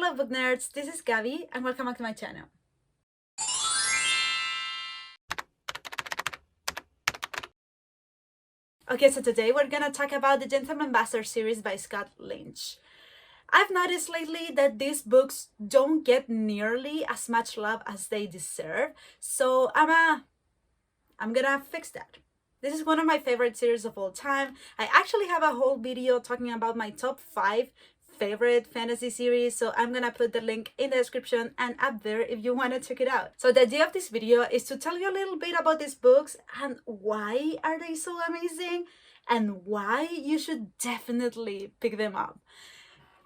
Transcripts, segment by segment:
Hello book nerds, this is Gabby and welcome back to my channel. Okay, so today we're gonna talk about the Gentleman Bastard series by Scott Lynch. I've noticed lately that these books don't get nearly as much love as they deserve, so I'm gonna fix that. This is one of my favorite series of all time. I actually have a whole video talking about my top 5 favorite fantasy series, so I'm gonna put the link in the description and up there if you want to check it out. So the idea of this video is to tell you a little bit about these books and why are they so amazing and why you should definitely pick them up.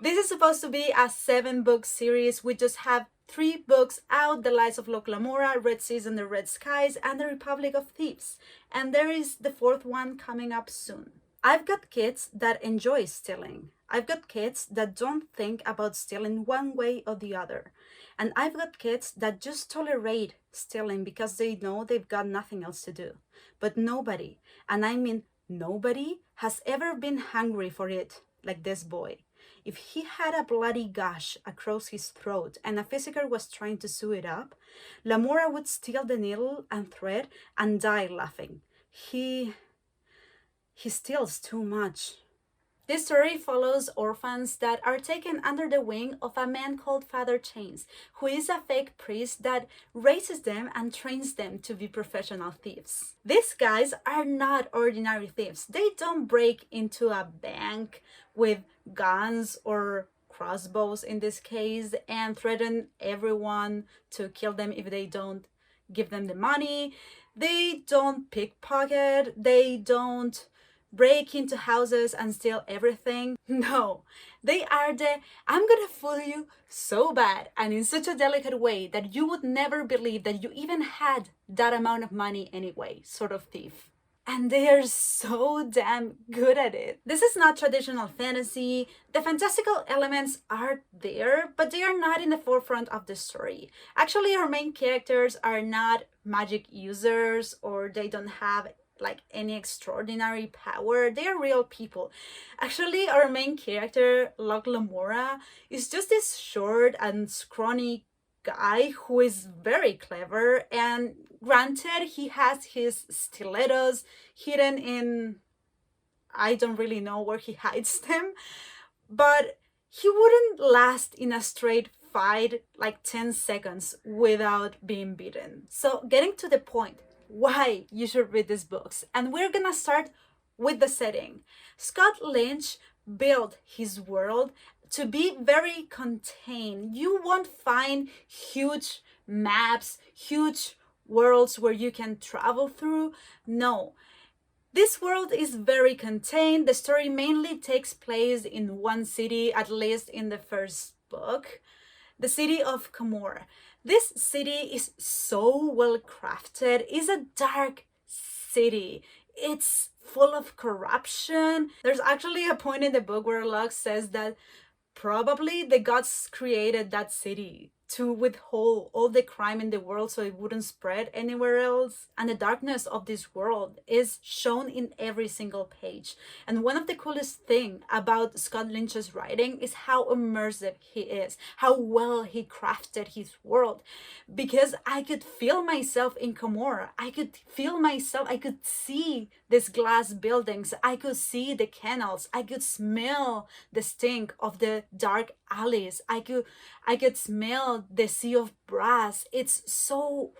This is supposed to be a 7-book series. We just have 3 books out: The Lies of Locke Lamora, Red Seas and the Red Skies, and The Republic of Thieves. And there is the 4th one coming up soon. I've got kids that enjoy stealing. I've got kids that don't think about stealing one way or the other. And I've got kids that just tolerate stealing because they know they've got nothing else to do. But nobody, and I mean nobody, has ever been hungry for it like this boy. If he had a bloody gash across his throat and a physicker was trying to sew it up, Lamora would steal the needle and thread and die laughing. He steals too much. This story follows orphans that are taken under the wing of a man called Father Chains, who is a fake priest that raises them and trains them to be professional thieves. These guys are not ordinary thieves. They don't break into a bank with guns or crossbows in this case and threaten everyone to kill them if they don't give them the money. They don't pickpocket. They don't break into houses and steal everything. No, they are the "I'm gonna fool you so bad and in such a delicate way that you would never believe that you even had that amount of money anyway" sort of thief. And they are so damn good at it. This is not traditional fantasy. The fantastical elements are there, but they are not in the forefront of the story. Actually, our main characters are not magic users, or they don't have like any extraordinary power. They are real people. Actually, our main character, Locke Lamora, is just this short and scrawny guy who is very clever, and granted, he has his stilettos hidden in, I don't really know where he hides them, but he wouldn't last in a straight fight like 10 seconds without being beaten. So getting to the point, why you should read these books. And we're gonna start with the setting. Scott Lynch built his world to be very contained. You won't find huge maps, huge worlds where you can travel through. No. This world is very contained. The story mainly takes place in one city, at least in the first book, the city of Camorra. This city is so well crafted. It's a dark city. It's full of corruption. There's actually a point in the book where Locke says that probably the gods created that city to withhold all the crime in the world so it wouldn't spread anywhere else. And the darkness of this world is shown in every single page. And one of the coolest things about Scott Lynch's writing is how immersive he is, how well he crafted his world. Because I could feel myself in Camorra. I could feel myself, I could see these glass buildings, I could see the canals, I could smell the stink of the dark alleys, I could smell the sea of brass. It's so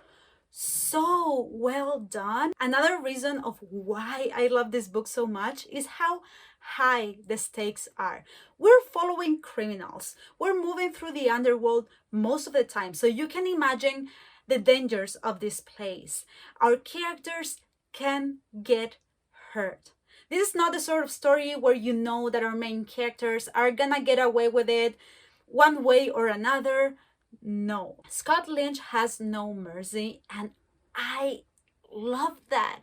well done. Another reason of why I love this book so much is how high the stakes are. We're following criminals. We're moving through the underworld most of the time, so you can imagine the dangers of this place. Our characters can get hurt. This is not the sort of story where you know that our main characters are gonna get away with it one way or another. No. Scott Lynch has no mercy, and I love that.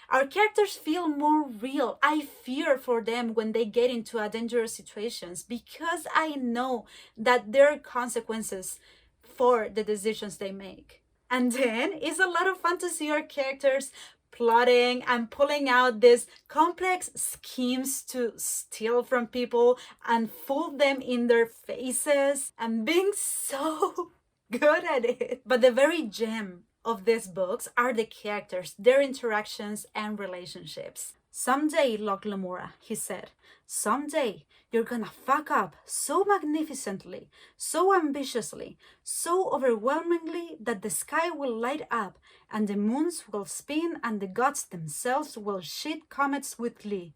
Our characters feel more real. I fear for them when they get into dangerous situations because I know that there are consequences for the decisions they make. And then it's a lot of fun to see our characters plotting and pulling out these complex schemes to steal from people and fool them in their faces and being so good at it. But the very gem of these books are the characters, their interactions and relationships. Someday, Locke Lamora, he said, someday you're gonna fuck up so magnificently, so ambitiously, so overwhelmingly that the sky will light up and the moons will spin and the gods themselves will shit comets with glee.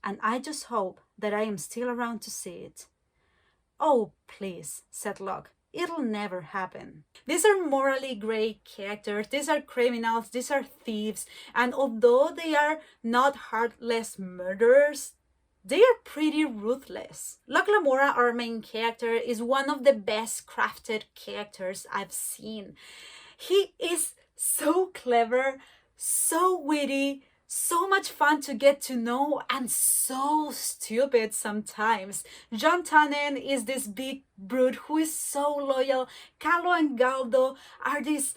And I just hope that I am still around to see it. Oh, please, said Locke. It'll never happen. These are morally gray characters, these are criminals, these are thieves, and although they are not heartless murderers, they are pretty ruthless. Locke Lamora, our main character, is one of the best crafted characters I've seen. He is so clever, so witty, so much fun to get to know, and so stupid sometimes. John Tannen is this big brute who is so loyal. Carlo and Galdo are these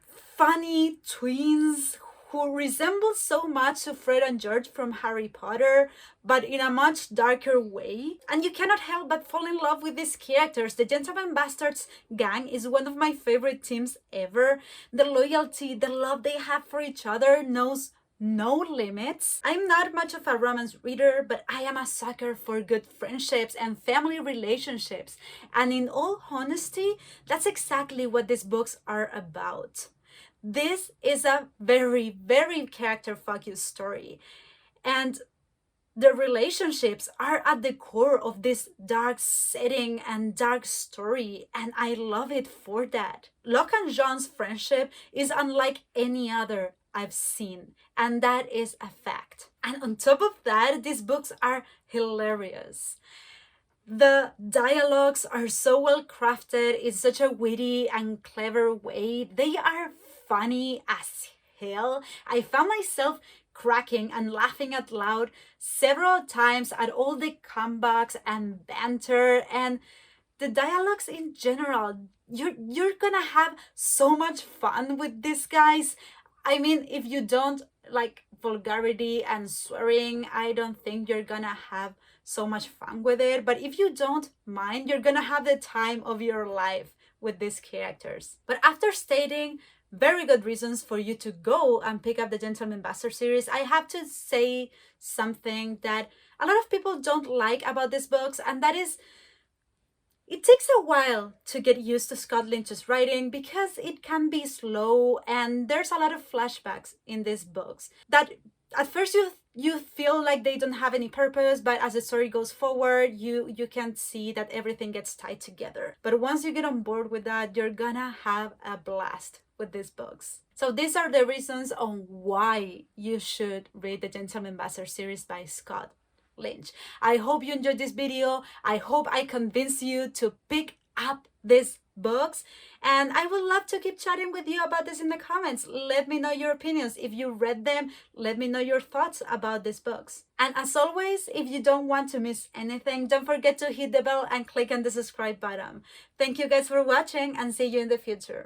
funny twins who resemble so much to Fred and George from Harry Potter, but in a much darker way. And you cannot help but fall in love with these characters. The Gentleman Bastards gang is one of my favorite teams ever. The loyalty, the love they have for each other knows no limits. I'm not much of a romance reader, but I am a sucker for good friendships and family relationships. And in all honesty, that's exactly what these books are about. This is a very, very character-focused story. And the relationships are at the core of this dark setting and dark story, and I love it for that. Locke and John's friendship is unlike any other I've seen, and that is a fact. And on top of that, these books are hilarious. The dialogues are so well crafted in such a witty and clever way. They are funny as hell. I found myself cracking and laughing out loud several times at all the comebacks and banter and the dialogues in general. You're gonna have so much fun with these guys. I mean, if you don't like vulgarity and swearing, I don't think you're gonna have so much fun with it. But if you don't mind, you're gonna have the time of your life with these characters. But after stating very good reasons for you to go and pick up the Gentleman Bastard series, I have to say something that a lot of people don't like about these books, and that is it takes a while to get used to Scott Lynch's writing because it can be slow and there's a lot of flashbacks in these books that at first you feel like they don't have any purpose, but as the story goes forward, you can see that everything gets tied together. But once you get on board with that, you're gonna have a blast with these books. So these are the reasons on why you should read the Gentleman Bastard series by Scott Lynch. I hope you enjoyed this video. I hope I convinced you to pick up these books, and I would love to keep chatting with you about this in the comments. Let me know your opinions. If you read them, let me know your thoughts about these books. And as always, if you don't want to miss anything, don't forget to hit the bell and click on the subscribe button. Thank you guys for watching, and see you in the future.